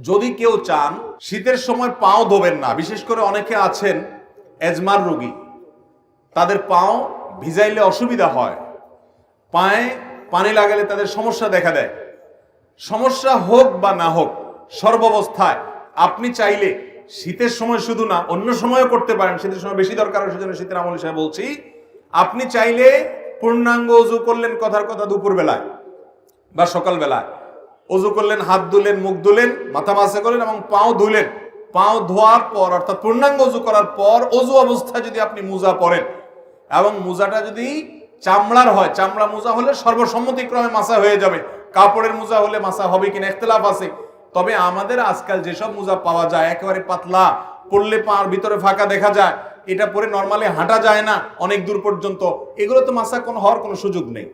যদি কেউ চান শীতের সময় পাও ধোবেন না, বিশেষ করে অনেকে আছেন এজমার রোগী, তাদের পাও ভিজাইলে অসুবিধা হয়, পায়ে পানি লাগালে তাদের সমস্যা দেখা দেয়। সমস্যা হোক বা না হোক, সর্বাবস্থায় আপনি চাইলে শীতের সময় শুধু না অন্য সময়ও করতে পারেন। শীতের সময় বেশি দরকার, সেজন্য শীতের আমল হিসেবে বলছি। আপনি চাইলে পূর্ণাঙ্গ ওযু করলেন, কথার কথা দুপুর বেলায় বা সকাল বেলায় ওযু করলেন, হাত ধুলেন, মুখ ধুলেন, মাথা মাসে করলেন এবং পাও ধুলেন। পাও ধোয়ার পর অর্থাৎ পূর্ণাঙ্গ ওযু করার পর ওযু অবস্থায় যদি আপনি মোজা পরেন এবং মোজাটা যদি চামড়ার হয়, চামড়া মোজা হলে সর্বসম্মতিক্রমে মাসা হয়ে যাবে। কাপড়ের মোজা হলে মাসা হবে কিনা ইখতিলাফ আছে। তবে আমাদের আজকাল যেসব মোজা পাওয়া যায় একেবারে পাতলা, পরলে পার ভিতরে ফাঁকা দেখা যায়, এটা পরে নরমালি হাঁটা যায় না অনেক দূর পর্যন্ত, এগুলো তো মাসা হওয়ার কোনো সুযোগ নেই।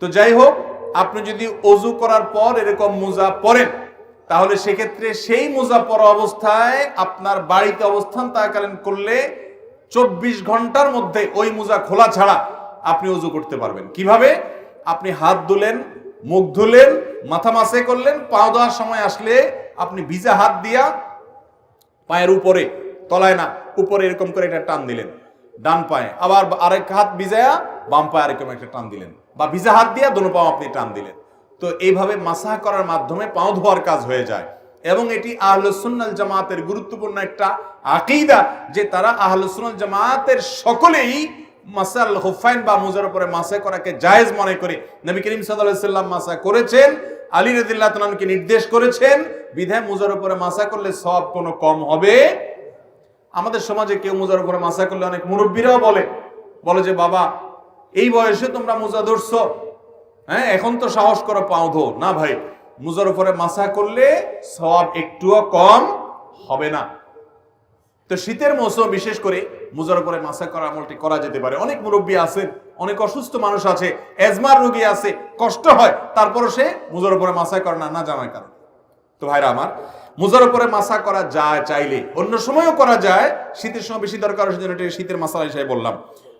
তো যাই হোক, আপনি যদি ওযু করার পর এরকম মোজা পরেন তাহলে সেক্ষেত্রে সেই মোজা পরা অবস্থায় আপনার বাড়িতে অবস্থান থাকাকালীন করলে 24 ঘন্টার মধ্যে ওই মোজা খোলা ছাড়া আপনি ওযু করতে পারবেন। কিভাবে? আপনি হাত ধুলেন, মুখ ধুলেন, মাথা মাসে করলেন, পা ধোয়ার সময় আসলে আপনি ভিজা হাত দিয়া পায়ের উপরে, তলায় না, উপরে এরকম করে একটা টান দিলেন ডান পায়ে, আবার আরেক হাত ভিজায়া বাম পায়ে এরকম একটা টান দিলেন, বা ভিজা হাত দিয়া দোনো পাও আপনি টান দিলেন। তো এইভাবে মাসাহ করার মাধ্যমে পাও ধোয়ার কাজ হয়ে যায়। এবং এটি আহলুস সুন্নাহ ওয়াল জামাতের গুরুত্বপূর্ণ একটা আকীদা যে তারা আহলুস সুন্নাহ ওয়াল জামাতের সকলেই মাসাল খুফাইন বা মোজার উপরে মাসা করাকে জায়েজ মনে করে। নবী করিম সাল্লাল্লাহু আলাইহি সাল্লাম মাসা করেছেন, আলী রাদিয়াল্লাহু তাআলা আনহুকে নির্দেশ করেছেন, বিধায় মোজার উপরে মাসা করলে সওয়াব কোনো কম হবে। আমাদের সমাজে কেউ মোজার উপরে মাসা করলে অনেক মুরব্বীরাও বলে যে বাবা এই বয়সে তোমরা মোজা ধরছো, হ্যাঁ এখন তো সাহস করো পাও ধো। না ভাই, মোজার উপরে মাসা করলে সওয়াব একটুও কম হবে না। তো শীতের মৌসুম বিশেষ করে মোজার উপরে মাসা করা আমলটি করা যেতে পারে। অনেক মুরব্বী আছেন, অনেক অসুস্থ মানুষ আছে, এজমার রোগী আছে, কষ্ট হয়, তারপরও সে মোজার উপরে মাসা করে না, না জানার কারণে। তো ভাইরা আমার, মোজার উপরে মাসা করা যায় চাইলে, অন্য সময়ও করা যায়, শীতের সময় বেশি দরকার, সেজন্য শীতের মাসালা হিসেবে বললাম।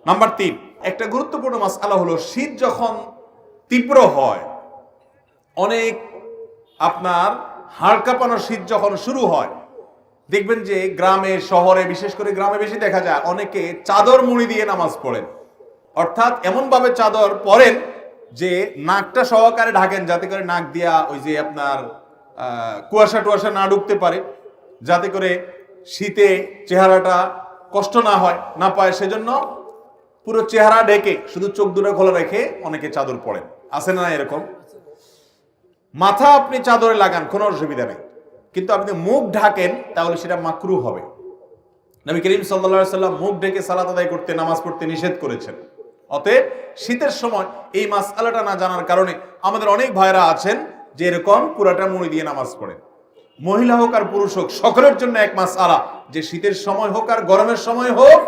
নাম্বার 3, একটা গুরুত্বপূর্ণ মাসআলা হলো শীত যখন তীব্র হয়, অনেক আপনার হাড় কাঁপানো শীত যখন শুরু হয়, দেখবেন যে গ্রামে শহরে, বিশেষ করে গ্রামে বেশি দেখা যায়, অনেকে চাদর মুড়ি দিয়ে নামাজ পড়েন। অর্থাৎ এমন ভাবে চাদর পরেন যে নাকটা সহকারে ঢাকেন, যাতে করে নাক দিয়া ওই যে আপনার কুয়াশা টুয়াশা না ঢুকতে পারে, যাতে করে শীতে চেহারাটা কষ্ট না হয়, না পায়। সেজন্য পুরো চেহারা ঢেকে শুধু চোখ দুটো খোলা রেখে অনেকে চাদর পরেন, আছে না এরকম? মাথা আপনি চাদরে লাগান, কোনো অসুবিধা নেই, কিন্তু আপনি মুখ ঢাকেন তাহলে সেটা মাকরুহ হবে। নবী করিম সাল্লাল্লাহু আলাইহি সাল্লাম মুখ ঢেকে সালাত আদায় করতে, নামাজ পড়তে নিষেধ করেছেন। অতএব শীতের সময় এই মাসআলাটা না জানার কারণে আমাদের অনেক ভাইরা আছেন যে এরকম পুরাটা মুড়ি দিয়ে নামাজ পড়েন। মহিলা হোক আর পুরুষ হোক, সকলের জন্য এক মাসআলা যে শীতের সময় হোক আর গরমের সময় হোক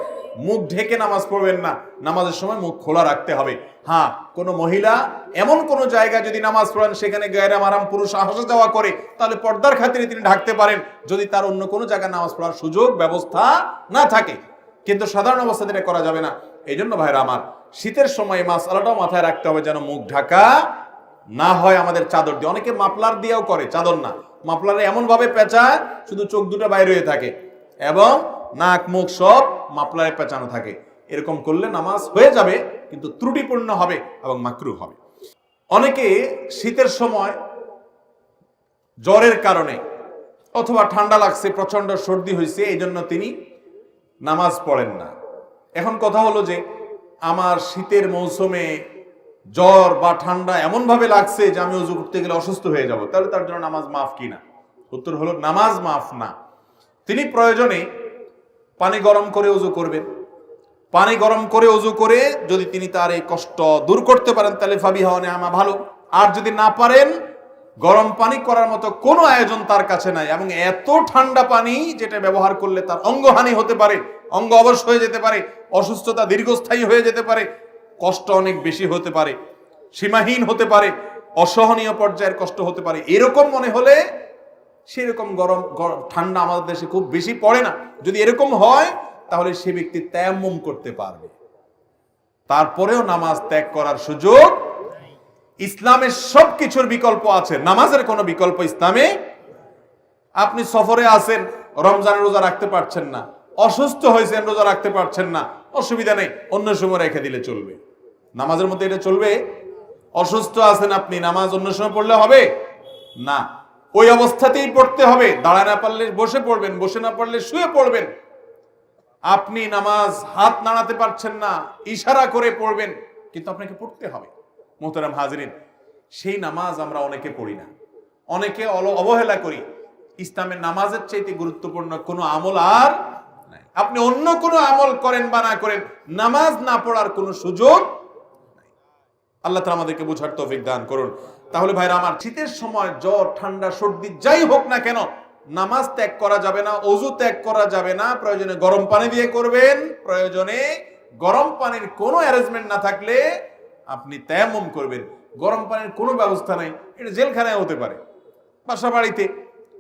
মুখ ঢেকে নামাজ পড়বেন না, নামাজের সময় মুখ খোলা রাখতে হবে। হ্যাঁ, কোনো মহিলা এমন কোন জায়গায় যদি নামাজ পড়েন সেখানে গায়রে মাহরাম পুরুষ আসা যাওয়া করে, তাহলে পর্দার খাতিরে তিনি ঢাকতে পারেন, যদি তার অন্য কোনো জায়গায় নামাজ পড়ার সুযোগ ব্যবস্থা না থাকে। কিন্তু সাধারণ অবস্থাতে এটা করা যাবে না। এই জন্য ভাইরা আমার, শীতের সময় মাসআলাটাও মাথায় রাখতে হবে যেন মুখ ঢাকা না হয় আমাদের চাদর দিয়ে। অনেকে মাফলার দিয়েও করে, চাদর না, মাফলারে এমন ভাবে পেঁচায় শুধু চোখ দুটো বাইরে হয়ে থাকে এবং নাক মুখ সব মাফলারে পেঁচানো থাকে। এরকম করলে নামাজ হয়ে যাবে, কিন্তু ত্রুটিপূর্ণ হবে এবং মাকরুহ হবে। অনেকে শীতের সময় জ্বরের কারণে অথবা ঠান্ডা লাগছে, প্রচন্ড সর্দি হয়েছে, এই জন্য তিনি নামাজ পড়েন না। এখন কথা হলো যে আমার শীতের মৌসুমে জ্বর বা ঠান্ডা এমন ভাবে লাগছে যে আমি ওযু করতে গেলে অসুস্থ হয়ে যাব, তাহলে তার জন্য নামাজ মাফ কিনা? উত্তর হলো নামাজ মাফ না। তিনি প্রয়োজনে পানি গরম করে ওযু করবেন। পানি গরম করে ওযু করে যদি তিনি তার এই কষ্ট দূর করতে পারেন তাহলে ফাবিহা ওয়া নি'মা, ভালো। আর যদি না পারেন, গরম পানি করার মতো কোনো আয়োজন তার কাছে নাই, এবং এত ঠান্ডা পানি যেটা ব্যবহার করলে তার অঙ্গহানি হতে পারে, অঙ্গ অবশ হয়ে যেতে পারে, অসুস্থতা দীর্ঘস্থায়ী হয়ে যেতে পারে, কষ্ট অনেক বেশি হতে পারে, সীমাহীন হতে পারে, অসহনীয় পর্যায়ের কষ্ট হতে পারে, এরকম মনে হলে, সেরকম গরম ঠান্ডা আমাদের দেশে খুব বেশি পড়ে না, যদি এরকম হয় তাহলে সে ব্যক্তি তায়াম্মুম করতে পারবে, তারপরেও নামাজ ত্যাগ করার সুযোগ। ইসলামের সবকিছুর বিকল্প আছে, নামাজের কোনো বিকল্প ইসলামে আপনি সফরে আছেন, রমজানের রোজা রাখতে পারছেন না, অসুস্থ হয়েছেন, রোজা রাখতে পারছেন না, অসুবিধা নেই, অন্য সময় রেখে দিলে চলবে। নামাজের মধ্যে এটা চলবে? অসুস্থ আছেন আপনি, নামাজ অন্য সময় পড়লে হবে না, ওই অবস্থাতেই পড়তে হবে। দাঁড়ায় না পারলে বসে পড়বেন, বসে না পারলে শুয়ে পড়বেন। আপনি নামাজ হাত নাড়াতে পারছেন না, ইশারা করে পড়বেন, কিন্তু আপনাকে পড়তে হবে। মোহতারাম হাজরিন, সেই নামাজ আমরা অনেকে পড়ি না, অনেকে অবহেলা করি। ইসলামের নামাজের চাইতে গুরুত্বপূর্ণ কোনো আমল আর নাই। আপনি অন্য কোনো আমল করেন বা না করেন, নামাজ না পড়ার কোনো সুযোগ নাই। আল্লাহ তাআলা আমাদেরকে বোঝার তৌফিক দান করুন। তাহলে ভাইরা আমার, শীতের সময় জ্বর, ঠান্ডা, সর্দি যাই হোক না কেন, নামাজ ত্যাগ করা যাবে না, ওযু ত্যাগ করা যাবে না। প্রয়োজনে গরম পানি দিয়ে করবেন, প্রয়োজনে গরম পানির কোনো অ্যারেঞ্জমেন্ট না থাকলে আপনি তায়াম্মুম করবেন। গরম পানির কোনো ব্যবস্থা নাই, এটা জেলখানায় হতে পারে। বাসা বাড়িতে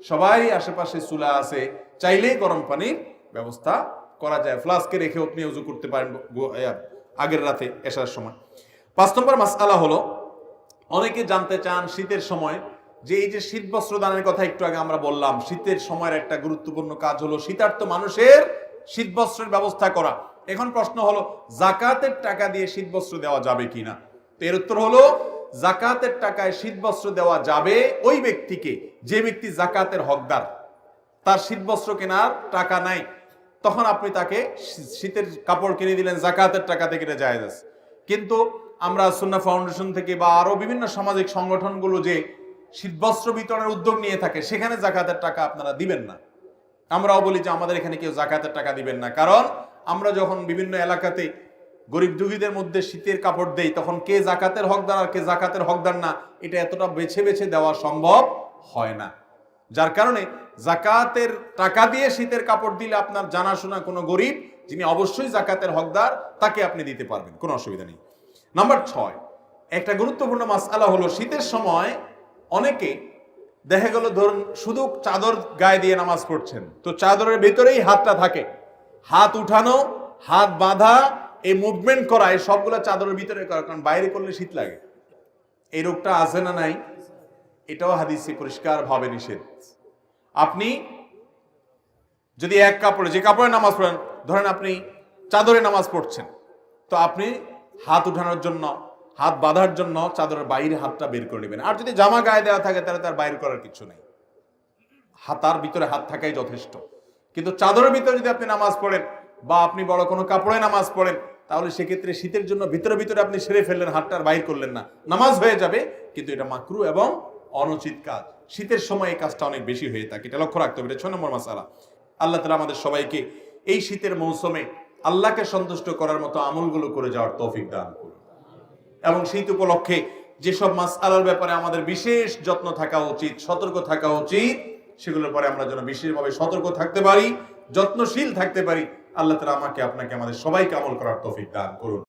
সবাই আশেপাশে চুলা আছে, চাইলেই গরম পানির ব্যবস্থা করা যায়। ফ্লাস্কে রেখে আপনি ওযু করতে পারেন আগের রাতে এশার সময়। 5 নম্বর মাসআলা হলো, অনেকে জানতে চান শীতের সময় যে এই যে শীত বস্ত্র দানের কথা একটু আগে আমরা বললাম, শীতের সময়ের একটা গুরুত্বপূর্ণ কাজ হলো শীতার্ত মানুষের শীত বস্ত্রের ব্যবস্থা করা। এখন প্রশ্ন হলো, যাকাতের টাকা দিয়ে শীত বস্ত্র দেওয়া যাবে কিনা? তো এর উত্তর হলো, যাকাতের টাকায় শীত বস্ত্র দেওয়া যাবে ওই ব্যক্তিকে যে ব্যক্তি যাকাতের হকদার। তার শীত বস্ত্র কেনার টাকা নাই, তখন আপনি তাকে শীতের কাপড় কিনে দিলেন, যাকাতের টাকা থেকে এটা জায়েজ আছে। কিন্তু আমরা সুন্নাহ ফাউন্ডেশন থেকে বা আরো বিভিন্ন সামাজিক সংগঠনগুলো যে শীতবস্ত্র বিতরণের উদ্যোগ নিয়ে থাকে, সেখানে যাকাতের টাকা আপনারা দিবেন না। আমরাও বলি যে আমাদের এখানে কেউ যাকাতের টাকা দিবেন না, কারণ আমরা যখন বিভিন্ন এলাকাতে গরিব দুঃখীদের মধ্যে শীতের কাপড় দেই, তখন কে যাকাতের হকদার আর কে যাকাতের হকদার না, এটা এতটা বেছে বেছে দেওয়া সম্ভব হয় না। যার কারণে যাকাতের টাকা দিয়ে শীতের কাপড় দিলে আপনার জানাশোনা কোনো গরিব যিনি অবশ্যই যাকাতের হকদার, তাকে আপনি দিতে পারবেন, কোনো অসুবিধা নেই। নাম্বার 6, একটা গুরুত্বপূর্ণ মাসআলা হলো, শীতের সময় অনেকে দেখা গেল ধরুন শুধু চাদর গায়ে দিয়ে নামাজ পড়ছেন, তো চাদরের ভেতরেই হাতটা থাকে, হাত উঠানো, হাত বাঁধা, এই মুভমেন্ট করা, এই সবগুলো চাদরের ভিতরে করা, কারণ বাইরে করলে শীত লাগে। এই রোগটা আছে না নাই? এটাও হাদিসে পরিষ্কার ভাবে নিষেধ। আপনি যদি এক কাপড়ে, যে কাপড়ে নামাজ পড়েন, ধরেন আপনি চাদরে নামাজ পড়ছেন, তো আপনি হাত উঠানোর জন্য, হাত বাঁধার জন্য চাদরের বাইরে হাতটা বের করে নেবেন। আর যদি জামা গায়ে দেওয়া থাকে তাহলে তার বাইর করার কিছু নেই, হাতার ভিতরে হাত থাকাই যথেষ্ট। কিন্তু চাদরের ভিতরে যদি আপনি নামাজ পড়েন বা আপনি বড় কোনো কাপড়ে নামাজ পড়েন, তাহলে সেক্ষেত্রে শীতের জন্য ভিতরে ভিতরে আপনি সেরে ফেললেন, হাতটার বাইর করলেন না, নামাজ হয়ে যাবে, কিন্তু এটা মাকরু এবং অনুচিত কাজ। শীতের সময় এই কাজটা অনেক বেশি হয়ে থাকে, এটা লক্ষ্য রাখতে হবে। এটা 6 নম্বর মাসআলা। আল্লাহ তাআলা আমাদের সবাইকে এই শীতের মৌসুমে আল্লাহকে সন্তুষ্ট করার মতো আমলগুলো করে যাওয়ার তৌফিক দান করুন। এবং শীত উপলক্ষে যেসব মাসআলার ব্যাপারে আমাদের বিশেষ যত্ন থাকা উচিত, সতর্ক থাকা উচিত, সেগুলোর পরে আমরা যেন বিশেষভাবে সতর্ক থাকতে পারি, যত্নশীল থাকতে পারি। আল্লাহ তাআলা আমাকে, আপনাকে, আমাদের সবাইকে আমল করার তৌফিক দান করুন।